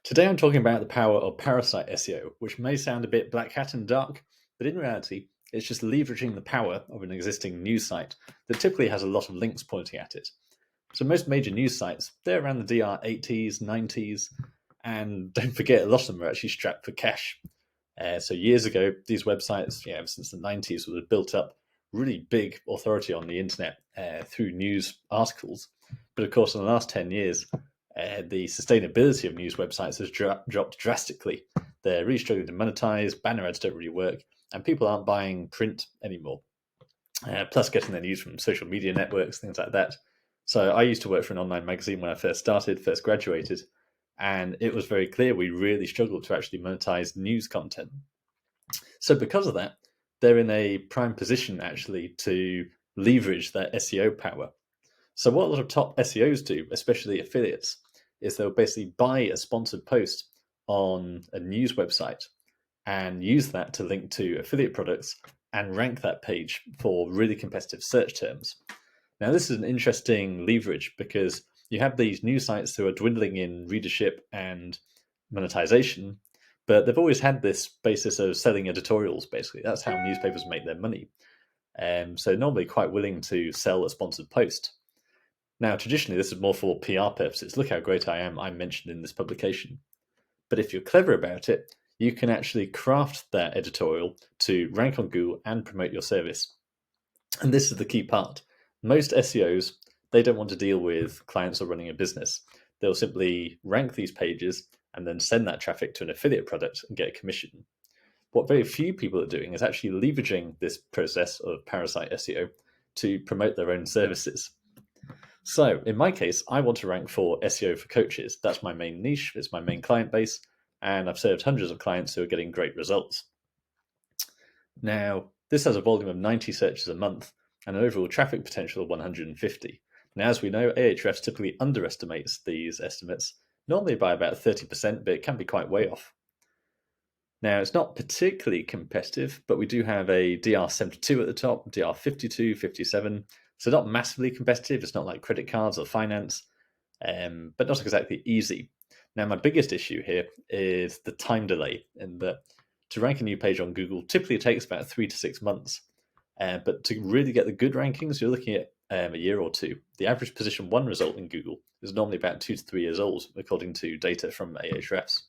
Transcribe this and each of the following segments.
Today I'm talking about the power of Parasite SEO, which may sound a bit black hat and dark, but in reality, it's just leveraging the power of an existing news site that typically has a lot of links pointing at it. So most major news sites, they're around the DR 80s, 90s, and don't forget, a lot of them are actually strapped for cash. So years ago, these websites, ever since the 90s, would have built up really big authority on the internet through news articles. But of course, in the last 10 years, the sustainability of news websites has dropped drastically. They're really struggling to monetize, banner ads don't really work, and people aren't buying print anymore. Plus, getting their news from social media networks, things like that. So I used to work for an online magazine when I first graduated, and it was very clear we really struggled to actually monetize news content. So because of that, they're in a prime position actually to leverage their SEO power. So what a lot of top SEOs do, especially affiliates, is they'll basically buy a sponsored post on a news website and use that to link to affiliate products and rank that page for really competitive search terms. Now, this is an interesting leverage because you have these news sites who are dwindling in readership and monetization, but they've always had this basis of selling editorials, basically. That's how newspapers make their money. So normally quite willing to sell a sponsored post. Now, traditionally, this is more for PR purposes. Look how great I am, I'm mentioned in this publication. But if you're clever about it, you can actually craft that editorial to rank on Google and promote your service. And this is the key part. Most SEOs, they don't want to deal with clients or running a business. They'll simply rank these pages and then send that traffic to an affiliate product and get a commission. What very few people are doing is actually leveraging this process of Parasite SEO to promote their own services. So in my case, I want to rank for SEO for coaches. That's my main niche, it's my main client base, and I've served hundreds of clients who are getting great results. Now, this has a volume of 90 searches a month and an overall traffic potential of 150. Now, as we know, Ahrefs typically underestimates these estimates, normally by about 30%, but it can be quite way off. Now, it's not particularly competitive, but we do have a DR72 at the top, DR52, 57, so not massively competitive. It's not like credit cards or finance, but not exactly easy. Now, my biggest issue here is the time delay, in that to rank a new page on Google typically takes about 3 to 6 months. But to really get the good rankings, you're looking at a year or two. The average position 1 result in Google is normally about 2 to 3 years old, according to data from Ahrefs.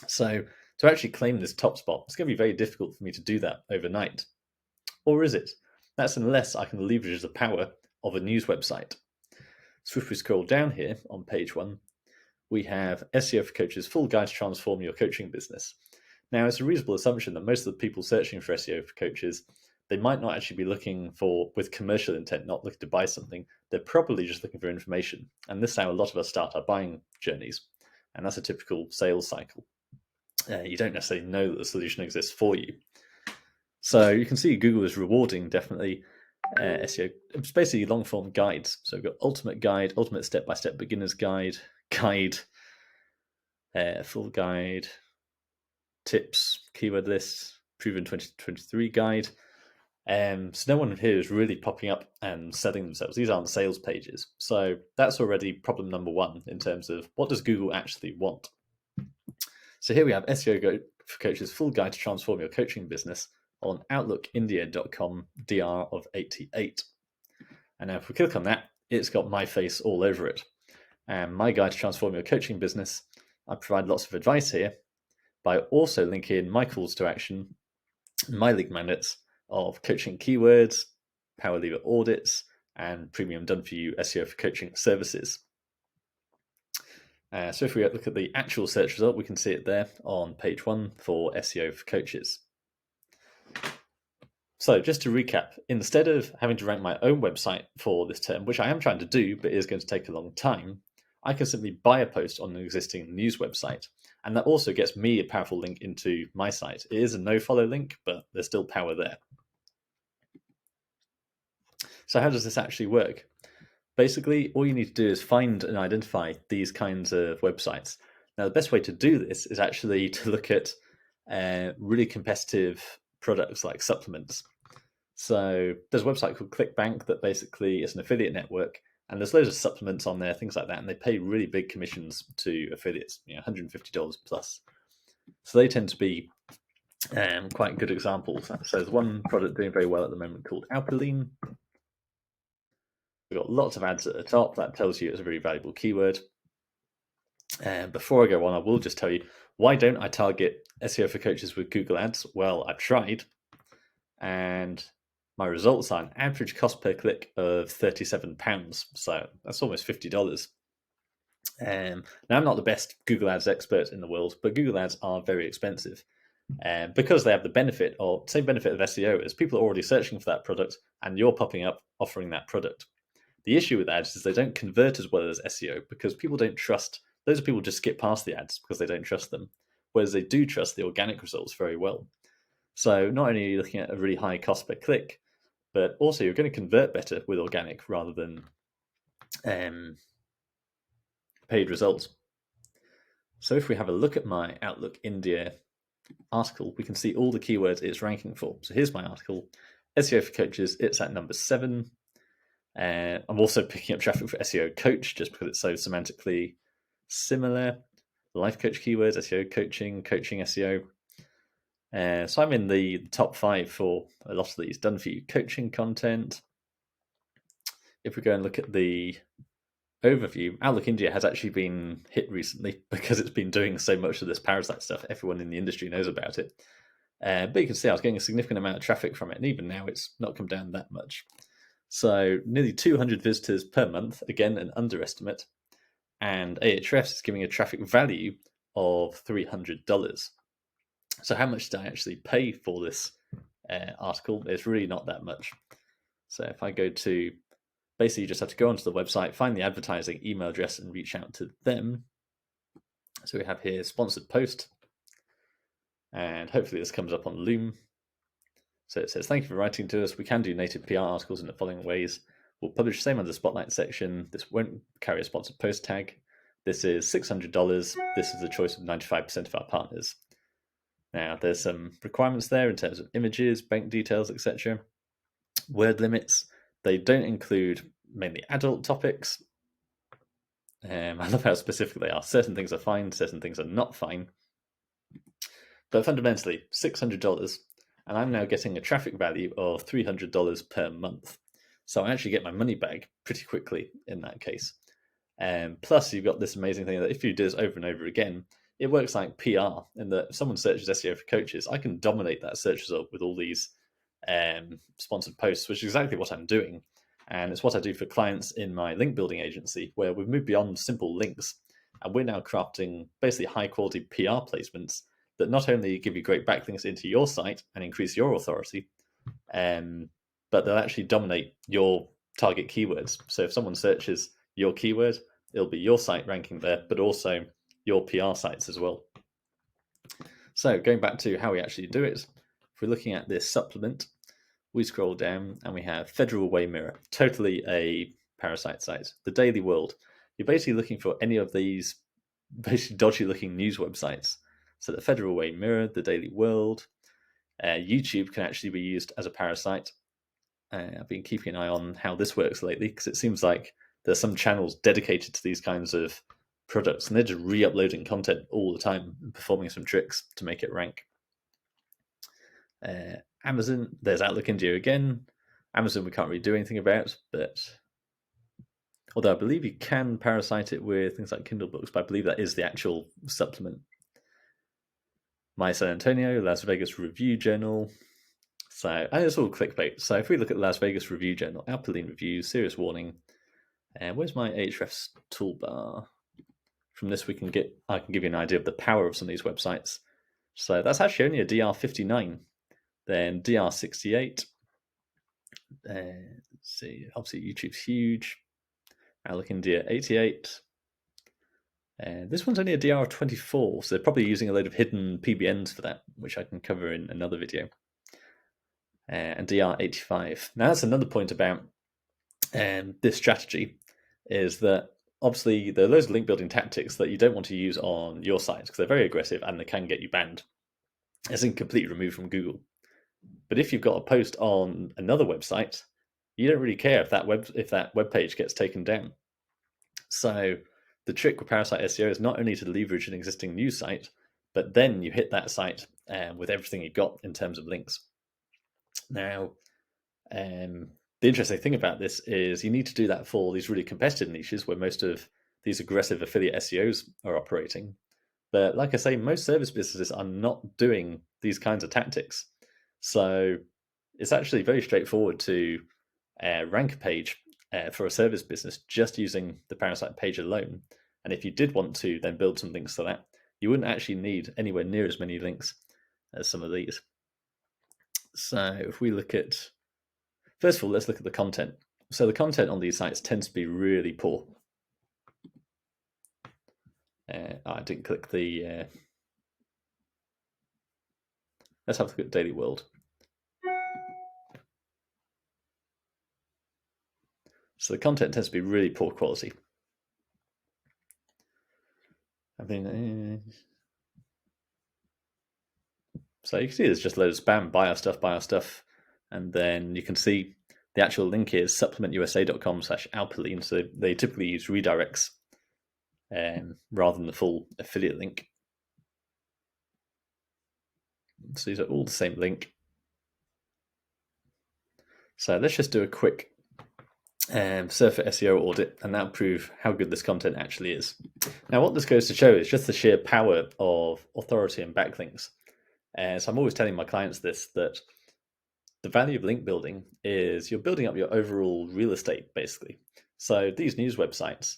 So to actually claim this top spot, it's going to be very difficult for me to do that overnight. Or is it? That's unless I can leverage the power of a news website. So if we scroll down here on page 1, we have SEO for Coaches, Full Guide to Transform Your Coaching Business. Now, it's a reasonable assumption that most of the people searching for SEO for coaches, they might not actually be looking for, with commercial intent, not looking to buy something. They're probably just looking for information. And this is how a lot of us start our buying journeys. And that's a typical sales cycle. You don't necessarily know that the solution exists for you. So you can see Google is rewarding, definitely, SEO. It's basically long-form guides. So we've got ultimate guide, ultimate step-by-step beginner's guide, full guide, tips, keyword lists, proven 2023 guide. So no one here is really popping up and selling themselves. These aren't sales pages. So that's already problem number 1 in terms of what does Google actually want. So here we have SEO for Coaches, Full Guide to Transform Your Coaching Business on outlookindia.com, DR of 88. And now if we click on that, it's got my face all over it. And my guide to transform your coaching business, I provide lots of advice here, but I also link in my calls to action, my league mandates of coaching keywords, power lever audits, and premium done for you SEO for coaching services. So if we look at the actual search result, we can see it there on page 1 for SEO for coaches. So just to recap, instead of having to rank my own website for this term, which I am trying to do, but is going to take a long time, I can simply buy a post on an existing news website. And that also gets me a powerful link into my site. It is a no-follow link, but there's still power there. So how does this actually work? Basically, all you need to do is find and identify these kinds of websites. Now, the best way to do this is actually to look at really competitive products like supplements. So there's a website called ClickBank that basically is an affiliate network, And there's loads of supplements on there, things like that, and they pay really big commissions to affiliates, $150 plus. So they tend to be quite good examples. So there's one product doing very well at the moment called Alkaline. We've got lots of ads at the top. That tells you it's a very valuable keyword. And before I go on, I will just tell you, why don't I target SEO for coaches with Google Ads? Well, I've tried, and my results are an average cost per click of £37. So that's almost $50. Now, I'm not the best Google Ads expert in the world, but Google Ads are very expensive. Because they have the same benefit of SEO as people are already searching for that product, and you're popping up offering that product. The issue with ads is they don't convert as well as SEO because people don't trust. Those people just skip past the ads because they don't trust them, whereas they do trust the organic results very well. So not only are you looking at a really high cost per click, but also you're going to convert better with organic rather than paid results. So if we have a look at my Outlook India article, we can see all the keywords it's ranking for. So here's my article, SEO for coaches, it's at number 7. I'm also picking up traffic for SEO coach just because it's so semantically similar. Life coach keywords, SEO coaching, coaching SEO. So I'm in the top 5 for a lot of these done for you coaching content. If we go and look at the overview, Outlook India has actually been hit recently because it's been doing so much of this Parasite stuff. Everyone in the industry knows about it. But you can see I was getting a significant amount of traffic from it, and even now it's not come down that much. So nearly 200 visitors per month, again, an underestimate. And Ahrefs is giving a traffic value of $300. So how much did I actually pay for this article? It's really not that much. So if I go to, basically you just have to go onto the website, find the advertising email address and reach out to them. So we have here sponsored post. And hopefully this comes up on Loom. So it says, thank you for writing to us. We can do native PR articles in the following ways. We'll publish same under the spotlight section. This won't carry a sponsored post tag. This is $600. This is the choice of 95% of our partners. Now, there's some requirements there in terms of images, bank details, etc. Word limits. They don't include mainly adult topics. I love how specific they are. Certain things are fine, certain things are not fine. But fundamentally, $600. And I'm now getting a traffic value of $300 per month. So I actually get my money back pretty quickly in that case. Plus, you've got this amazing thing that if you do this over and over again, it works like PR in that if someone searches SEO for coaches, I can dominate that search result with all these sponsored posts, which is exactly what I'm doing. And it's what I do for clients in my link building agency, where we've moved beyond simple links. And we're now crafting basically high quality PR placements that not only give you great backlinks into your site and increase your authority, but they'll actually dominate your target keywords. So if someone searches your keyword, it'll be your site ranking there, but also your PR sites as well. So going back to how we actually do it, if we're looking at this supplement, we scroll down and we have Federal Way Mirror, totally a Parasite site. The Daily World, you're basically looking for any of these basically dodgy looking news websites. So the Federal Way Mirror, the Daily World, YouTube can actually be used as a parasite. I've been keeping an eye on how this works lately because it seems like there's some channels dedicated to these kinds of products and they're just re-uploading content all the time and performing some tricks to make it rank. Amazon, there's Outlook India again. Amazon we can't really do anything about, but although I believe you can parasite it with things like Kindle books, but I believe that is the actual supplement. My San Antonio, Las Vegas Review Journal. So, and it's all clickbait. So if we look at the Las Vegas Review Journal, Alkaline Reviews, serious warning. Where's my Ahrefs toolbar? From this, I can give you an idea of the power of some of these websites. So that's actually only a DR59. Then DR68. Let's see, obviously YouTube's huge. Outlook India 88. This one's only a DR24, so they're probably using a load of hidden PBNs for that, which I can cover in another video. And DR85. Now that's another point about this strategy, is that obviously there are loads of link building tactics that you don't want to use on your site because they're very aggressive and they can get you banned, as in completely removed from Google. But if you've got a post on another website, you don't really care if that web page gets taken down. So the trick with Parasite SEO is not only to leverage an existing news site, but then you hit that site with everything you've got in terms of links. Now, the interesting thing about this is you need to do that for these really competitive niches where most of these aggressive affiliate SEOs are operating. But like I say, most service businesses are not doing these kinds of tactics. So it's actually very straightforward to rank a page for a service business just using the Parasite page alone. And if you did want to then build some links to that, you wouldn't actually need anywhere near as many links as some of these. So if we look at, first of all, let's look at the content. So the content on these sites tends to be really poor. I didn't click the... let's have a look at Daily World. So the content tends to be really poor quality. I mean, so you can see there's just loads of spam, buy our stuff, and then you can see the actual link is supplementusa.com/alpaline. So they typically use redirects rather than the full affiliate link. So these are all the same link. So let's just do a quick Surfer SEO audit, and that'll prove how good this content actually is. Now, what this goes to show is just the sheer power of authority and backlinks. So I'm always telling my clients this, that the value of link building is you're building up your overall real estate, basically. So these news websites,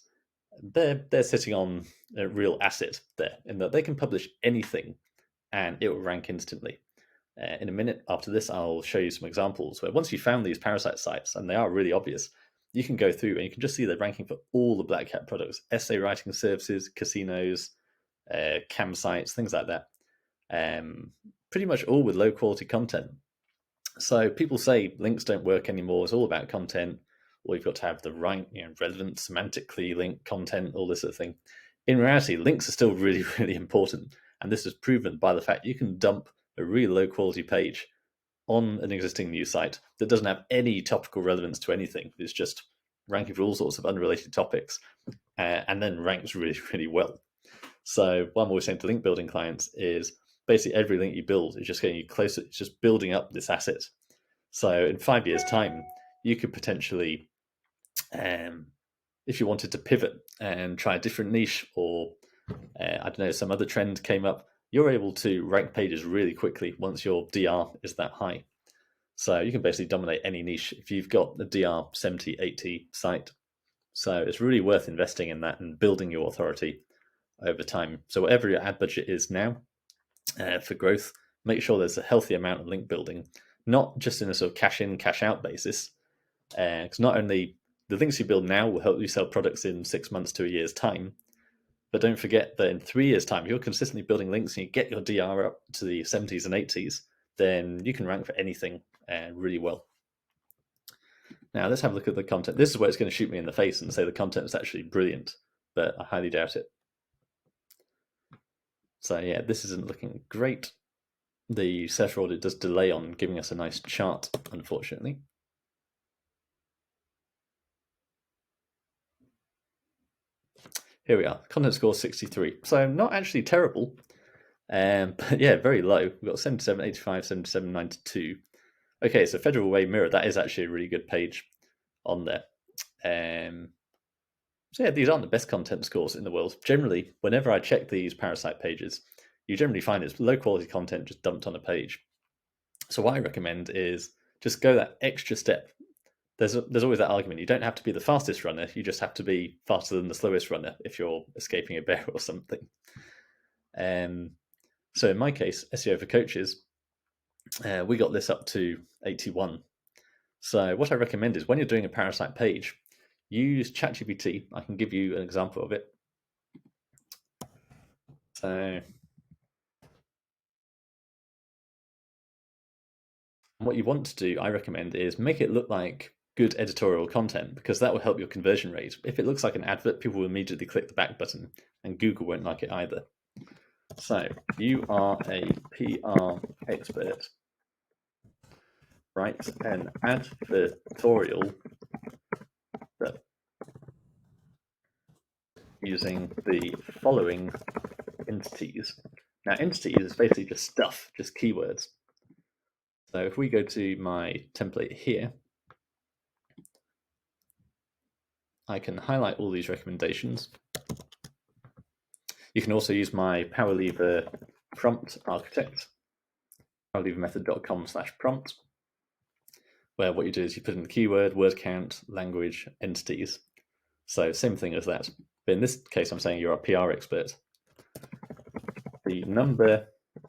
they're sitting on a real asset there, in that they can publish anything and it will rank instantly. In a minute after this, I'll show you some examples where once you found these Parasite sites, and they are really obvious, you can go through and you can just see the ranking for all the Black Hat products, essay writing services, casinos, campsites, things like that. Pretty much all with low quality content. So people say links don't work anymore. It's all about content, or you've got to have the right, relevant, semantically linked content, all this sort of thing. In reality, links are still really, really important. And this is proven by the fact you can dump a really low quality page on an existing news site that doesn't have any topical relevance to anything. It's just ranking for all sorts of unrelated topics, and then ranks really, really well. So what I'm always saying to link building clients is basically every link you build is just getting you closer. It's just building up this asset. So in 5 years' time, you could potentially, if you wanted to pivot and try a different niche, or I don't know, some other trend came up, you're able to rank pages really quickly once your DR is that high. So you can basically dominate any niche if you've got a DR 70, 80 site. So it's really worth investing in that and building your authority over time. So whatever your ad budget is now for growth, make sure there's a healthy amount of link building, not just in a sort of cash in, cash out basis. Because not only the links you build now will help you sell products in 6 months to a year's time, but don't forget that in 3 years' time, if you're consistently building links and you get your DR up to the 70s and 80s, then you can rank for anything really well. Now, let's have a look at the content. This is where it's going to shoot me in the face and say the content is actually brilliant, but I highly doubt it. So yeah, this isn't looking great. The Surfer audit does delay on giving us a nice chart, unfortunately. Here we are, content score 63. So not actually terrible, but yeah, very low. We've got 77, 85, 77, 92. Okay, so Federal Way Mirror, that is actually a really good page on there. So yeah, these aren't the best content scores in the world. Generally, whenever I check these Parasite pages, you generally find it's low quality content just dumped on a page. So what I recommend is just go that extra step. There's always that argument. You don't have to be the fastest runner. You just have to be faster than the slowest runner if you're escaping a bear or something. So in my case, SEO for coaches, we got this up to 81. So what I recommend is when you're doing a Parasite page, use ChatGPT. I can give you an example of it. So what you want to do, I recommend, is make it look like good editorial content, because that will help your conversion rate. If it looks like an advert, people will immediately click the back button, and Google won't like it either. So you are a PR expert. write an advertorial that using the following entities. Now, entities is basically just stuff, just keywords. So if we go to my template here, I can highlight all these recommendations. You can also use my Power Lever prompt architect, powerlevermethod.com/prompt, where what you do is you put in the keyword, word count, language, entities. So same thing as that. But in this case, I'm saying you're a PR expert. The number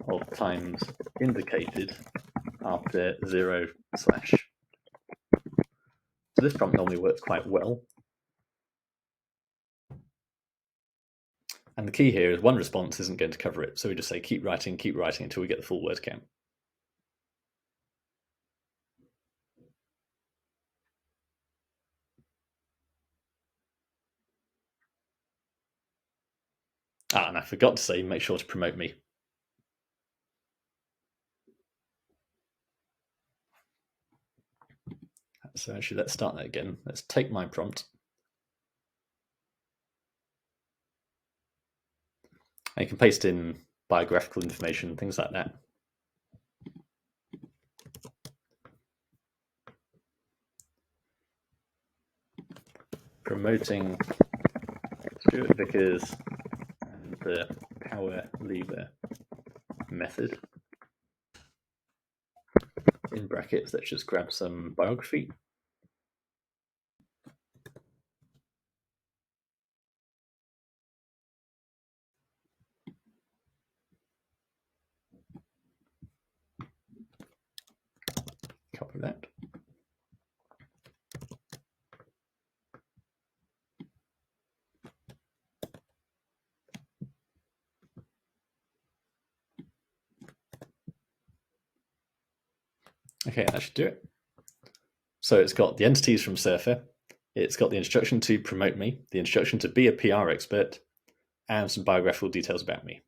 of times indicated after 0/. So this prompt normally works quite well. And the key here is one response isn't going to cover it. So we just say keep writing until we get the full word count. And I forgot to say, make sure to promote me. So actually, let's start that again. Let's take my prompt. And you can paste in biographical information, things like that. Promoting Stuart Vickers and the Power Lever method. In brackets, let's just grab some biography. Copy that. Okay, that should do it. So it's got the entities from Surfer, it's got the instruction to promote me, the instruction to be a PR expert, and some biographical details about me.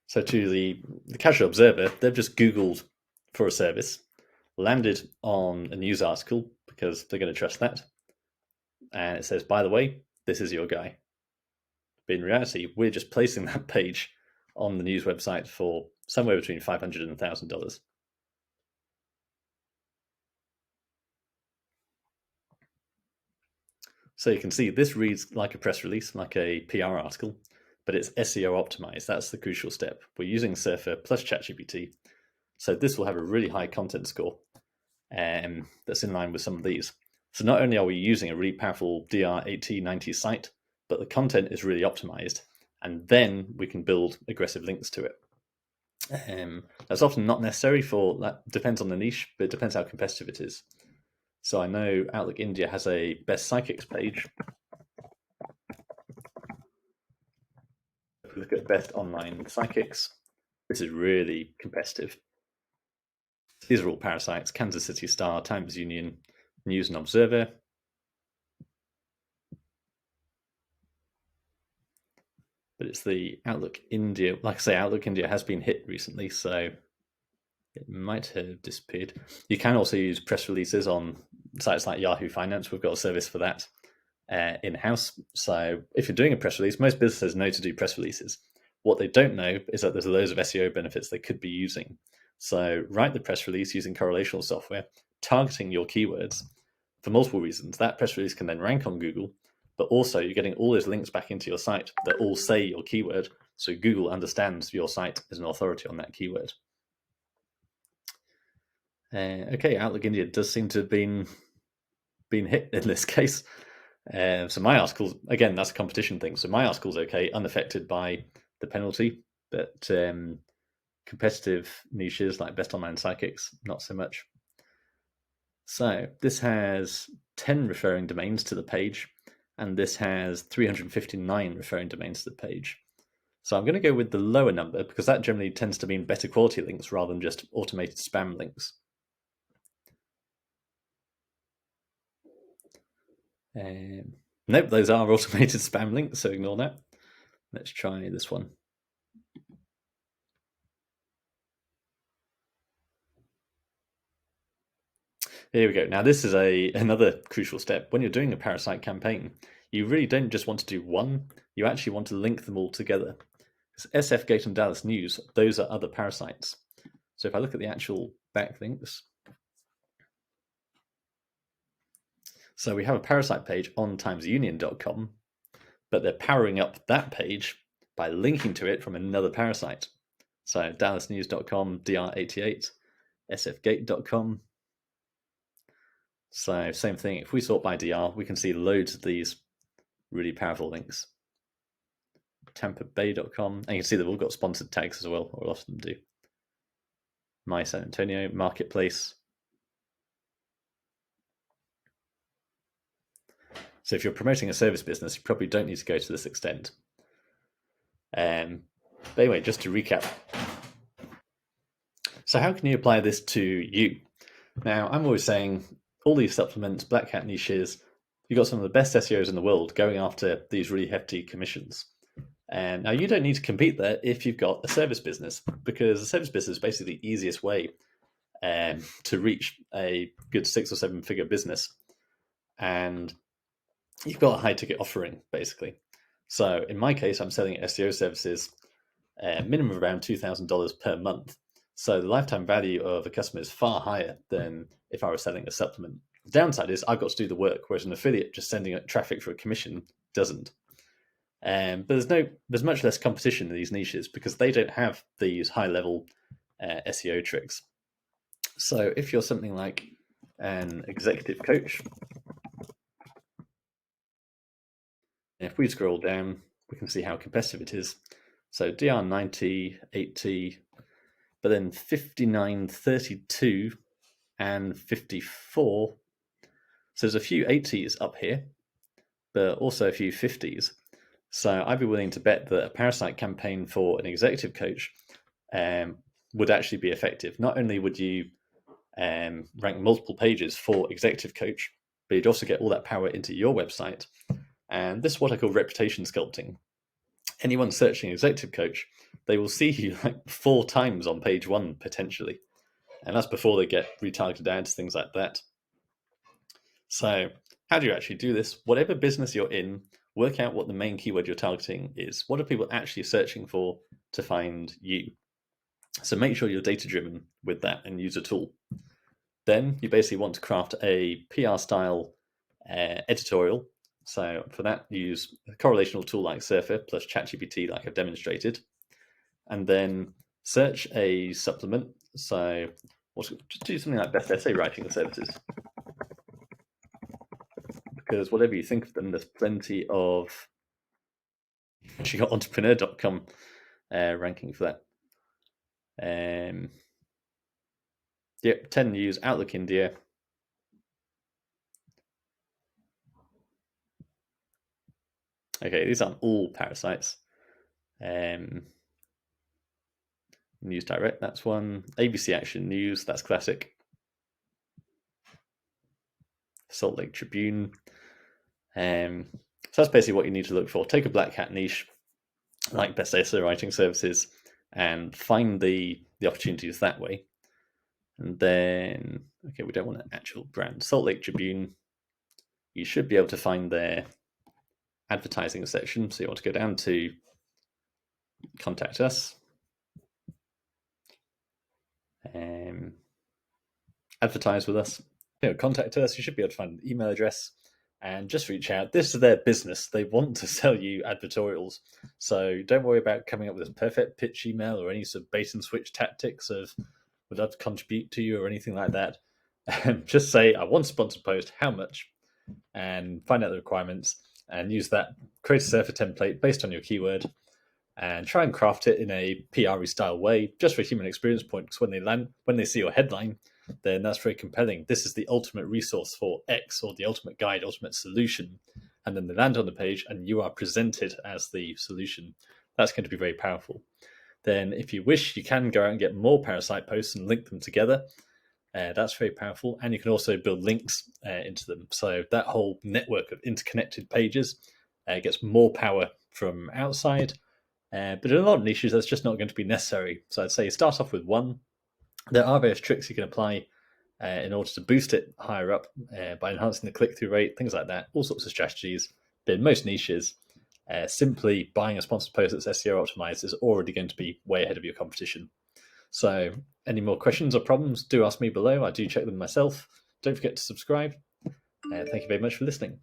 So to the casual observer, they've just Googled for a service, landed on a news article because they're going to trust that. And it says, by the way, this is your guy. But in reality, we're just placing that page on the news website for somewhere between $500 and $1,000. So you can see this reads like a press release, like a PR article, but it's SEO optimized. That's the crucial step. We're using Surfer plus ChatGPT. So this will have a really high content score that's in line with some of these. So not only are we using a really powerful DR8090 site, but the content is really optimized. And then we can build aggressive links to it. That's often not necessary that depends on the niche, but it depends how competitive it is. So I know Outlook India has a best psychics page. If we look at best online psychics, this is really competitive. These are all parasites: Kansas City Star, Times Union, News and Observer. But it's the Outlook India. Like I say, Outlook India has been hit recently, so it might have disappeared. You can also use press releases on sites like Yahoo Finance. We've got a service for that in-house. So if you're doing a press release, most businesses know to do press releases. What they don't know is that there's loads of SEO benefits they could be using. So write the press release using correlational software, targeting your keywords for multiple reasons. That press release can then rank on Google, but also you're getting all those links back into your site that all say your keyword. So Google understands your site as an authority on that keyword. Okay, Outlook India does seem to have been hit in this case. So my article, again, that's a competition thing. So my article's okay, unaffected by the penalty, but competitive niches like best online psychics, not so much. So this has 10 referring domains to the page, and this has 359 referring domains to the page. So I'm going to go with the lower number because that generally tends to mean better quality links rather than just automated spam links. Nope, those are automated spam links, so ignore that. Let's try this one. Here we go. Now this is another crucial step. When you're doing a parasite campaign, you really don't just want to do one, you actually want to link them all together. Because SF Gate and Dallas News, those are other parasites. So if I look at the actual backlinks, so we have a parasite page on timesunion.com, but they're powering up that page by linking to it from another parasite. So dallasnews.com, dr88, sfgate.com. So same thing, if we sort by dr, we can see loads of these really powerful links. tampabay.com, and you can see they've all got sponsored tags as well, or a lot of them do. My San Antonio, Marketplace. So if you're promoting a service business, you probably don't need to go to this extent. But anyway, just to recap. So how can you apply this to you? Now, I'm always saying all these supplements, black hat niches, you've got some of the best SEOs in the world going after these really hefty commissions. And now you don't need to compete there if you've got a service business, because a service business is basically the easiest way to reach a good 6 or 7 figure business. And you've got a high ticket offering, basically. So in my case, I'm selling SEO services, minimum of around $2,000 per month. So the lifetime value of a customer is far higher than if I was selling a supplement. The downside is I've got to do the work, whereas an affiliate just sending traffic for a commission doesn't. But there's much less competition in these niches because they don't have these high level SEO tricks. So if you're something like an executive coach, if we scroll down, we can see how competitive it is. So DR 90, 80, but then 59, 32, and 54. So there's a few 80s up here, but also a few 50s. So I'd be willing to bet that a parasite campaign for an executive coach would actually be effective. Not only would you rank multiple pages for executive coach, but you'd also get all that power into your website. And this is what I call reputation sculpting. Anyone searching executive coach, they will see you like 4 times on page 1 potentially. And that's before they get retargeted ads, things like that. So how do you actually do this? Whatever business you're in, work out what the main keyword you're targeting is. What are people actually searching for to find you? So make sure you're data-driven with that and use a tool. Then you basically want to craft a PR-style editorial. So for that, use a correlational tool like Surfer plus ChatGPT like I've demonstrated. And then search a supplement. So just do something like best essay writing services. Because whatever you think of them, there's plenty of... Actually got entrepreneur.com ranking for that. Yep, 10 News, Outlook India. Okay, these aren't all parasites. News Direct, that's one. ABC Action News, that's classic. Salt Lake Tribune. So that's basically what you need to look for. Take a black hat niche, like best essay writing services, and find the opportunities that way. And then, okay, we don't want an actual brand. Salt Lake Tribune, you should be able to find their advertising section. So you want to go down to contact us. Advertise with us. Contact us. You should be able to find an email address and just reach out. This is their business. They want to sell you advertorials. So don't worry about coming up with a perfect pitch email or any sort of bait and switch tactics of would love to contribute to you or anything like that. Just say, I want a sponsored post, how much? And find out the requirements and use that. Create a Surfer template based on your keyword and try and craft it in a PR style way, just for human experience point. Because when they see your headline, then that's very compelling. This is the ultimate resource for X, or the ultimate guide, ultimate solution. And then they land on the page and you are presented as the solution. That's going to be very powerful. Then if you wish, you can go out and get more parasite posts and link them together. That's very powerful. And you can also build links into them. So that whole network of interconnected pages gets more power from outside. But in a lot of niches, that's just not going to be necessary. So I'd say start off with one. There are various tricks you can apply in order to boost it higher up by enhancing the click-through rate, things like that, all sorts of strategies. But in most niches, simply buying a sponsored post that's SEO optimized is already going to be way ahead of your competition. So any more questions or problems, do ask me below. I do check them myself. Don't forget to subscribe. Thank you very much for listening.